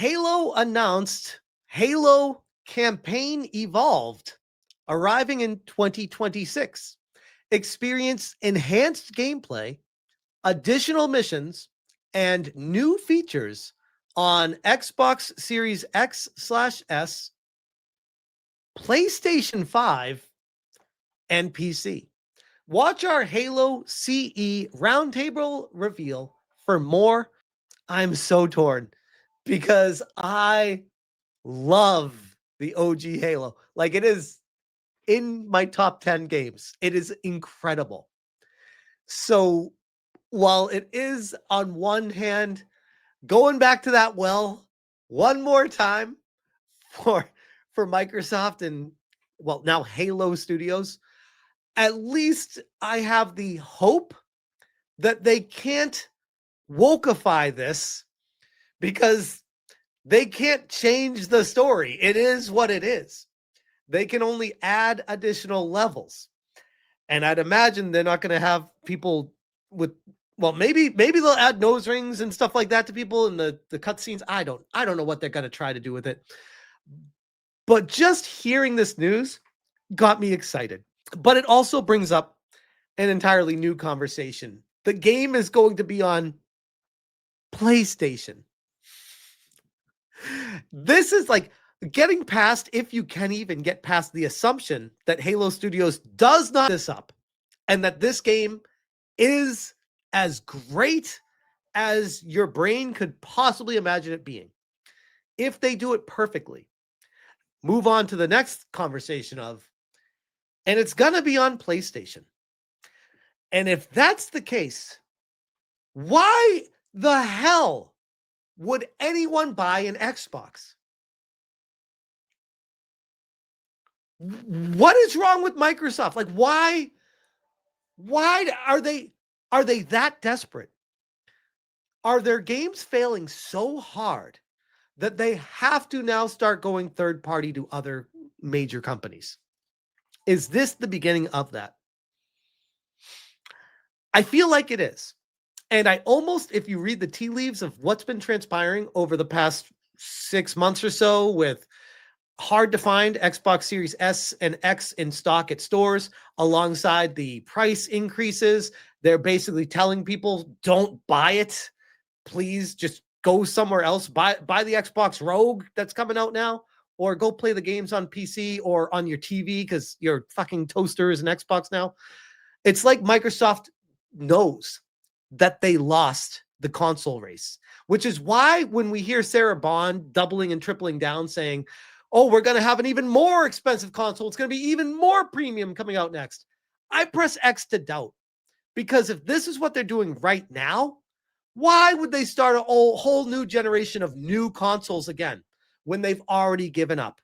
Halo announced Halo Campaign Evolved, arriving in 2026. Experience enhanced gameplay, additional missions, and new features on Xbox Series X/S, PlayStation 5, and PC. Watch our Halo CE roundtable reveal for more. I'm so torn because I love the OG Halo. Like, it is in my top 10 games. It is incredible. So while it is on one hand going back to that well one more time for Microsoft and, well, now Halo Studios, at least I have the hope that they can't wokeify this, because they can't change the story. It is what it is. They can only add additional levels. And I'd imagine they're not going to have people with, well, maybe they'll add nose rings and stuff like that to people in the cutscenes. I don't know what they're going to try to do with it. But just hearing this news got me excited. But it also brings up an entirely new conversation. The game is going to be on PlayStation. This is like getting past, if you can even get past the assumption that Halo Studios does not this up, and that this game is as great as your brain could possibly imagine it being. If they do it perfectly, move on to the next conversation of, and it's going to be on PlayStation. And if that's the case, why the hell would anyone buy an Xbox? What is wrong with Microsoft? Like, why are they that desperate? Are their games failing so hard that they have to now start going third party to other major companies? Is this the beginning of that? I feel like it is. And I almost, if you read the tea leaves of what's been transpiring over the past 6 months or so, with hard to find Xbox Series S and X in stock at stores, alongside the price increases, they're basically telling people, don't buy it. Please just go somewhere else. Buy the Xbox Rogue that's coming out now, or go play the games on PC or on your TV, because your fucking toaster is an Xbox now. It's like Microsoft knows that they lost the console race, which is why when we hear Sarah Bond doubling and tripling down saying, oh, we're going to have an even more expensive console, it's going to be even more premium coming out next, I press X to doubt. Because if this is what they're doing right now, why would they start a whole new generation of new consoles again when they've already given up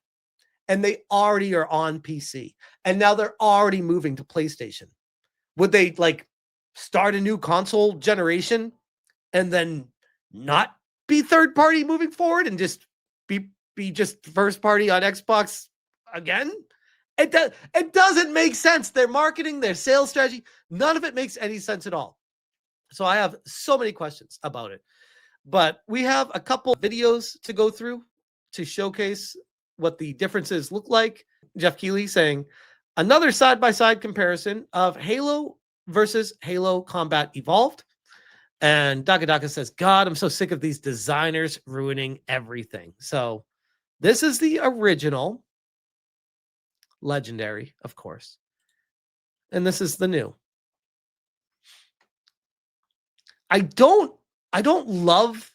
and they already are on PC and now they're already moving to PlayStation? Would they like start a new console generation and then not be third party moving forward and just be just first party on Xbox again? It doesn't make sense. Their marketing, their sales strategy, none of it makes any sense at all. So I have so many questions about it. But we have a couple videos to go through to showcase what the differences look like. Jeff Keighley saying, another side-by-side comparison of Halo versus Halo Combat Evolved. And Daka says, God, I'm so sick of these designers ruining everything. So this is the original, legendary, of course. And this is the new. I don't love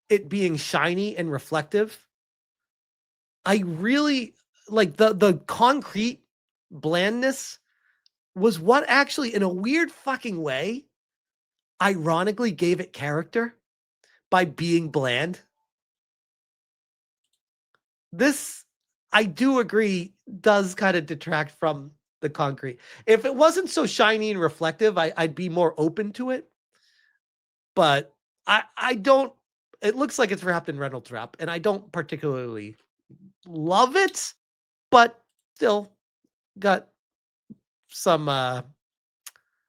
it being shiny and reflective. I really like the concrete blandness was what actually, in a weird fucking way, ironically gave it character by being bland. This, I do agree, does kind of detract from the concrete. If it wasn't so shiny and reflective, I'd be more open to it. But I don't, it looks like it's wrapped in Reynolds wrap, and I don't particularly love it, but still got some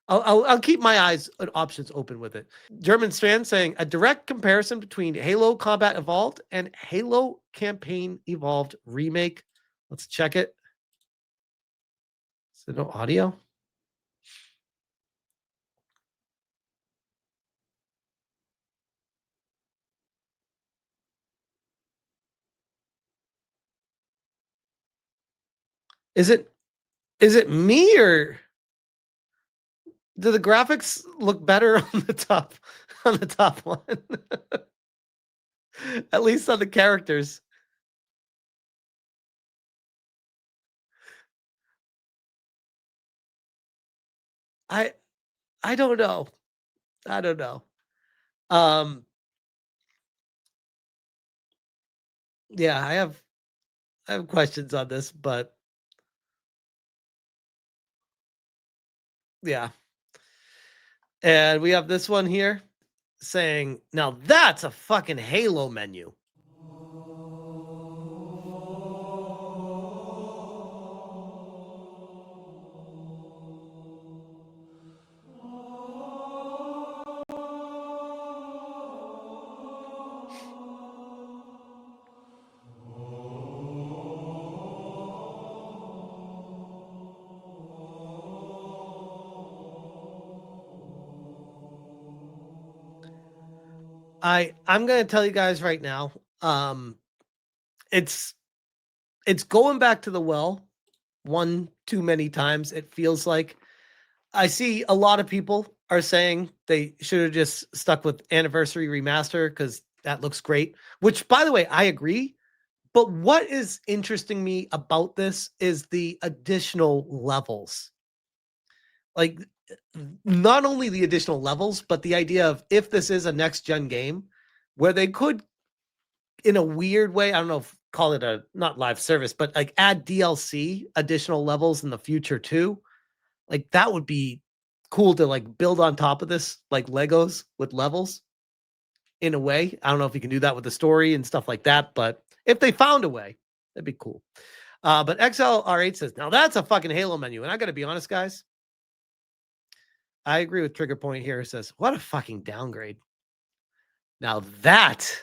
I'll keep my eyes and options open with it. German Strand saying a direct comparison between Halo Combat Evolved and Halo Campaign Evolved remake. Let's check it. Is there no audio? Is it me, or do the graphics look better on the top one? At least on the characters. I don't know. I don't know. Yeah, I have questions on this, but yeah. And we have this one here saying, now that's a fucking Halo menu. I'm gonna tell you guys right now, it's going back to the well one too many times. It feels like I see a lot of people are saying they should have just stuck with Anniversary Remaster because that looks great. Which, by the way, I agree. But what is interesting me about this is the additional levels. Like, not only the additional levels, but the idea of if this is a next gen game where they could, in a weird way, I don't know if call it a not live service, but like add DLC additional levels in the future too. Like that would be cool to like build on top of this, like Legos with levels in a way. I don't know if you can do that with the story and stuff like that, but if they found a way, that'd be cool. But XLR8 says, now that's a fucking Halo menu. And I got to be honest, guys. I agree with Trigger Point here. It says, what a fucking downgrade. Now that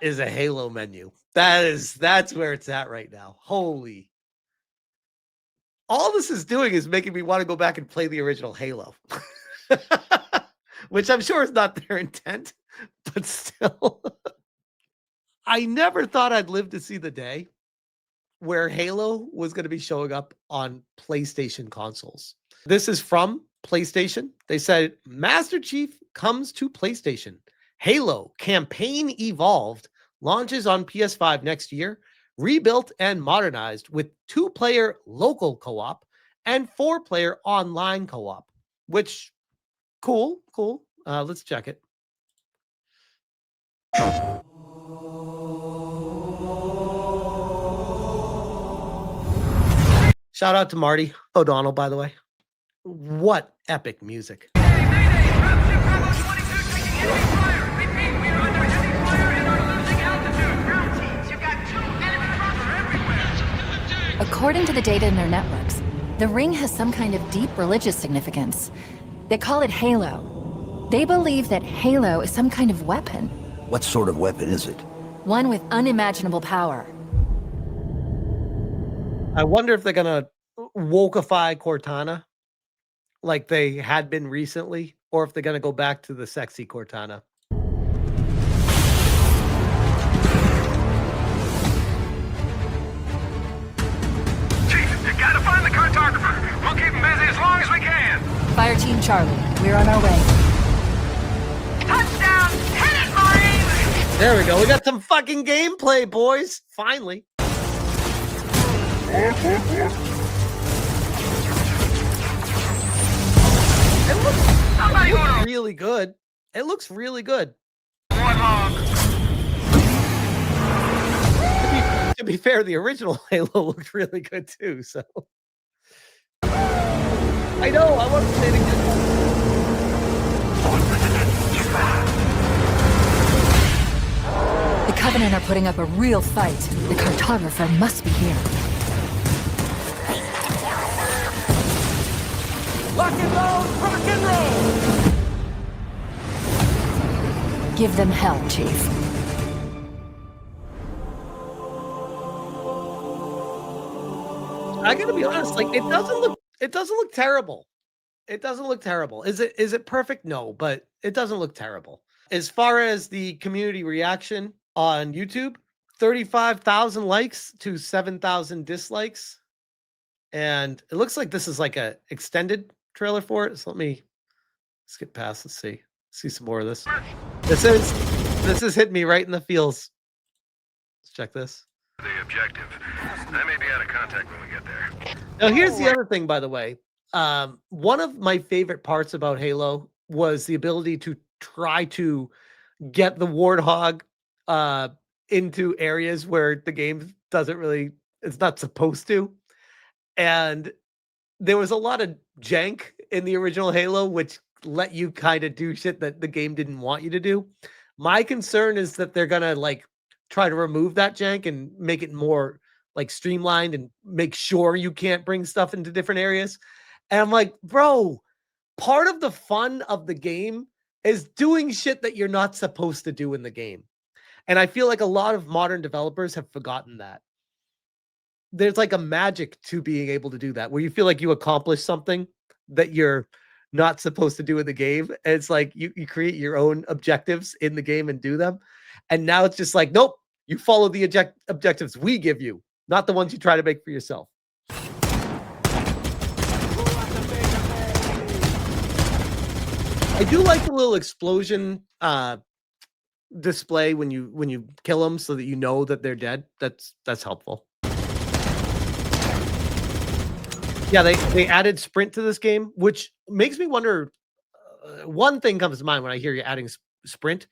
is a Halo menu. That's where it's at right now. Holy. All this is doing is making me want to go back and play the original Halo. Which I'm sure is not their intent, but still. I never thought I'd live to see the day where Halo was going to be showing up on PlayStation consoles. This is from PlayStation. They said, Master Chief comes to PlayStation. Halo Campaign Evolved launches on PS5 next year, rebuilt and modernized with 2-player local co-op and 4-player online co-op, which, cool. Let's check it. Shout out to Marty O'Donnell, by the way. What epic music. According to the data in their networks, the ring has some kind of deep religious significance. They call it Halo. They believe that Halo is some kind of weapon. What sort of weapon is it? One with unimaginable power. I wonder if they're gonna wokeify Cortana like they had been recently, or if they're gonna go back to the sexy Cortana. Chief, you gotta find the cartographer. We'll keep him busy as long as we can. Fire Team Charlie, we're on our way. Touchdown! Hit it, Marine! There we go. We got some fucking gameplay, boys. Finally. It looks really good. It looks really good. To be fair, the original Halo looked really good too. So I know. I want to say it again. The Covenant are putting up a real fight. The cartographer must be here. Lock Rock and roll! Give them hell, Chief. I gotta be honest, like it doesn't look terrible. It doesn't look terrible. Is it perfect? No, but it doesn't look terrible. As far as the community reaction on YouTube, 35,000 likes to 7,000 dislikes. And it looks like this is like a extended trailer for it. So let me skip past. Let's see some more of this. This is hitting me right in the feels. Let's check this. The objective. I may be out of contact when we get there. Now, here's the other thing, by the way. One of my favorite parts about Halo was the ability to try to get the Warthog into areas where the game doesn't really, it's not supposed to. And there was a lot of jank in the original Halo, which let you kind of do shit that the game didn't want you to do. My concern is that they're gonna like try to remove that jank and make it more like streamlined and make sure you can't bring stuff into different areas. And I'm like, bro, part of the fun of the game is doing shit that you're not supposed to do in the game. And I feel like a lot of modern developers have forgotten that. There's like a magic to being able to do that, where you feel like you accomplished something that you're not supposed to do in the game. And it's like you create your own objectives in the game and do them. And now it's just like, nope, you follow the objectives we give you, not the ones you try to make for yourself. I do like the little explosion display when you kill them, so that you know that they're dead. That's helpful. Yeah, they added sprint to this game, which makes me wonder. One thing comes to mind when I hear you adding sprint.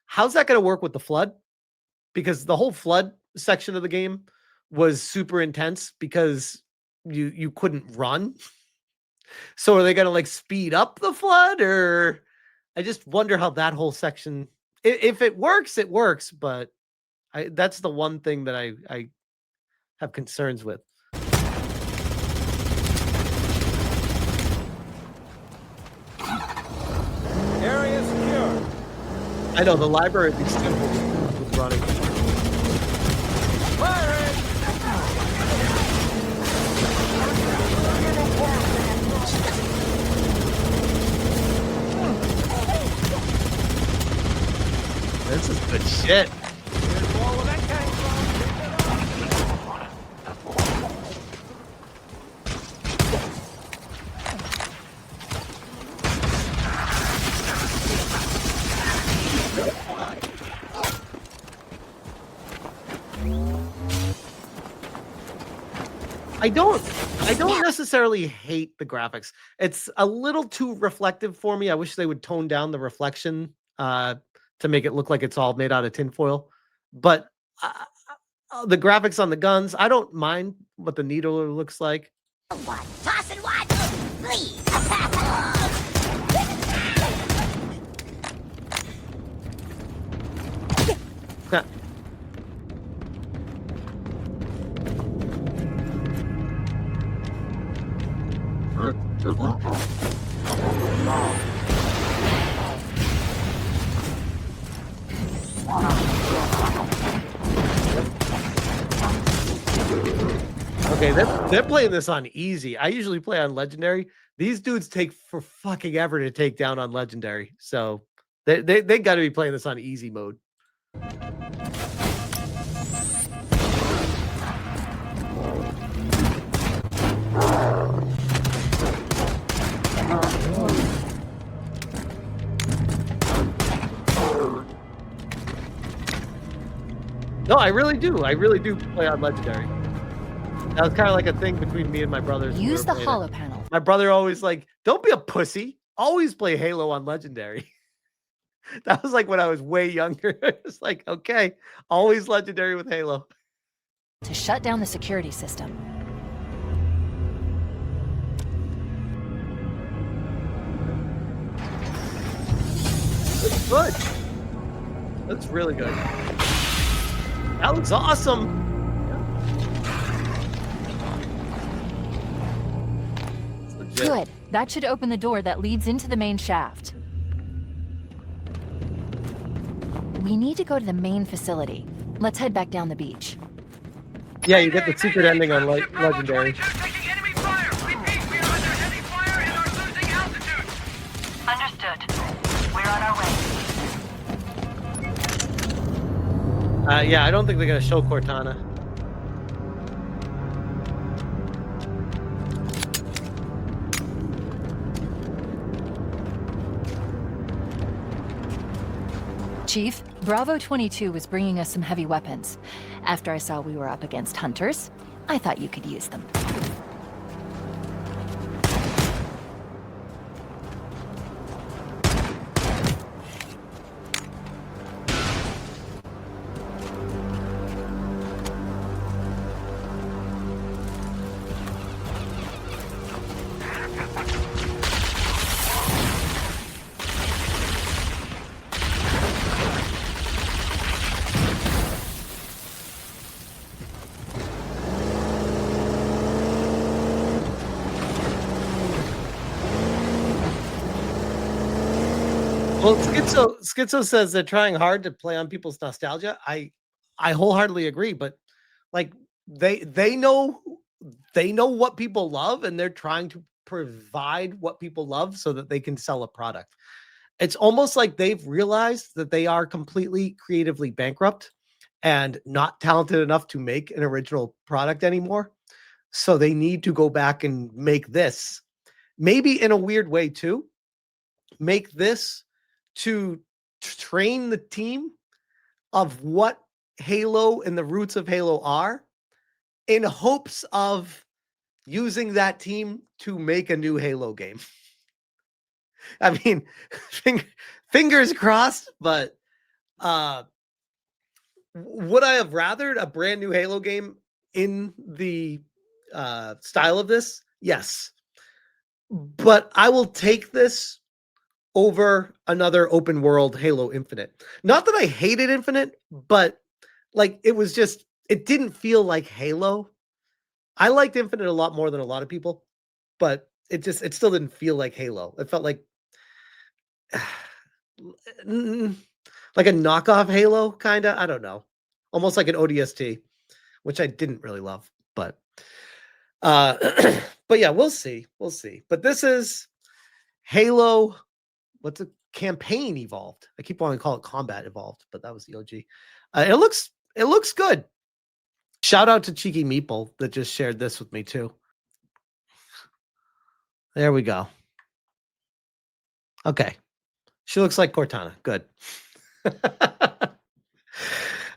How's that going to work with the flood? Because the whole flood section of the game was super intense because you couldn't run. So are they going to like speed up the flood, or I just wonder how that whole section, if it works, it works. But that's the one thing that I have concerns with. Area secure. I know the library is simple with running. This is good shit. I don't necessarily hate the graphics. It's a little too reflective for me. I wish they would tone down the reflection to make it look like it's all made out of tinfoil. But the graphics on the guns, I don't mind what the needler looks like. What? Toss and what? Please. Okay, they're playing this on easy. I usually play on legendary. These dudes take for fucking ever to take down on legendary. So they got to be playing this on easy mode. No, I really do. I really do play on legendary. That was kind of like a thing between me and my brothers. when we Use were the playing holo it. panel. My brother always like, don't be a pussy. Always play Halo on legendary. That was like when I was way younger. It's like, okay, always legendary with Halo. To shut down the security system. That's good. That's really good. That looks awesome. It's legit. Good. That should open the door that leads into the main shaft. We need to go to the main facility. Let's head back down the beach. Yeah, you get the secret ending on Legendary. Taking enemy fire. Repeat, we are under heavy fire and are losing altitude. Understood. We're on our way. Yeah, I don't think they're gonna show Cortana. Chief, Bravo 22 was bringing us some heavy weapons. After I saw we were up against hunters, I thought you could use them. Well, Schizo says they're trying hard to play on people's nostalgia. I wholeheartedly agree, but like they know what people love, and they're trying to provide what people love so that they can sell a product. It's almost like they've realized that they are completely creatively bankrupt and not talented enough to make an original product anymore. So they need to go back and make this, maybe in a weird way too, make this to train the team of what Halo and the roots of Halo are, in hopes of using that team to make a new Halo game. I mean, fingers crossed, but would I have rathered a brand new Halo game in the style of this? Yes. But I will take this over another open world Halo Infinite. Not that I hated Infinite, but like it didn't feel like Halo. I liked Infinite a lot more than a lot of people, but it still didn't feel like Halo. It felt like like a knockoff Halo, kind of. I don't know. Almost like an ODST, which I didn't really love, but but yeah, we'll see. We'll see. But this is Halo. What's a campaign evolved? I keep wanting to call it combat evolved, but that was the OG. It looks good. Shout out to Cheeky Meeple that just shared this with me too. There we go. Okay. She looks like Cortana. Good.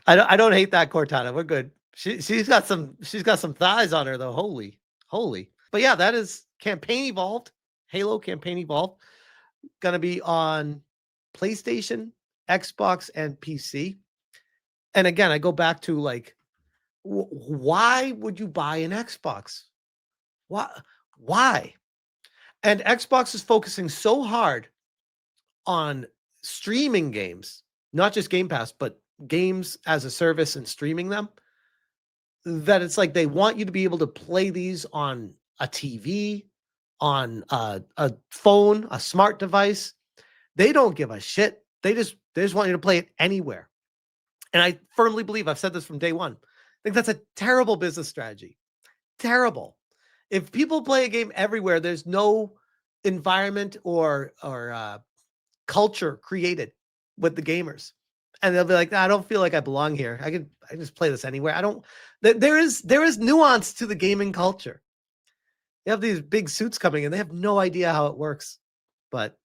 I don't hate that Cortana. We're good. She's got some thighs on her though. Holy. But yeah, that is campaign evolved. Halo campaign evolved. Gonna be on PlayStation, Xbox, and PC. And again, I go back to like, why would you buy an Xbox? Why? And Xbox is focusing so hard on streaming games, not just Game Pass, but games as a service and streaming them, that it's like they want you to be able to play these on a TV, on a phone, a smart device. They don't give a shit. They just want you to play it anywhere. And I firmly believe, I've said this from day one, I think that's a terrible business strategy. Terrible. If people play a game everywhere, there's no environment or culture created with the gamers. And they'll be like, I don't feel like I belong here. I can just play this anywhere. I don't. There is nuance to the gaming culture. You have these big suits coming and they have no idea how it works. But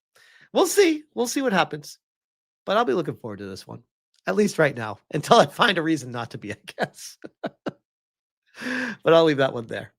we'll see. We'll see what happens. But I'll be looking forward to this one, at least right now, until I find a reason not to be, I guess. But I'll leave that one there.